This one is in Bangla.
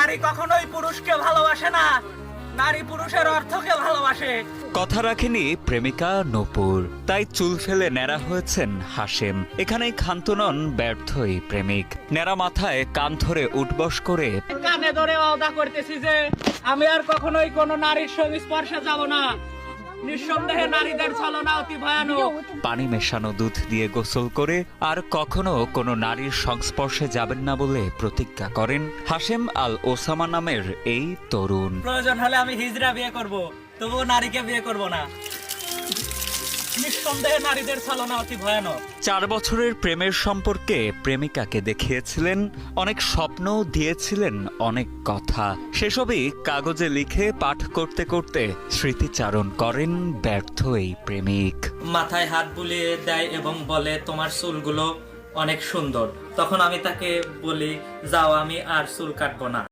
নারী কখনোই পুরুষকে ভালোবাসে না, নারী পুরুষের অর্থকে ভালোবাসে। কথা রাখেনি প্রেমিকা নূপুর, তাই চুল ফেলে ন্যাড়া হয়েছেন হাশেম। এখানেই ক্ষান্ত নন ব্যর্থ এই প্রেমিক। ন্যাড়া মাথায় কান ধরে উঠবস করে কানে ধরে ওয়াদা করতেছি যে আমি আর কখনোই কোনো নারীর সংস্পর্শে যাব না। নিঃসন্দেহে নারীদের ছলনা অতি ভয়ানক। পানি মেশানো দুধ দিয়ে গোসল করে আর কখনো কোনো নারীর সংস্পর্শে যাবেন না বলে প্রতিজ্ঞা করেন হাশেম আল ওসামা নামের এই তরুণ। প্রয়োজন হলে আমি হিজড়া বিয়ে করব, তবুও নারীকে বিয়ে করব না। নিঃসন্দেহে নারীদের ছলনা অতি ভয়ানক। 4 বছরের প্রেমের সম্পর্কে প্রেমিকাকে দেখিয়েছিলেন অনেক স্বপ্ন, দিয়েছিলেন অনেক কথা। সেসবই কাগজে লিখে পাঠ করতে করতে স্মৃতিচারণ করেন ব্যর্থ এই প্রেমিক। মাথায় হাত বুলিয়ে দেয় এবং বলে তোমার চুলগুলো অনেক সুন্দর। তখন আমি তাকে বলি যাও, আমি আর চুল কাটবো না।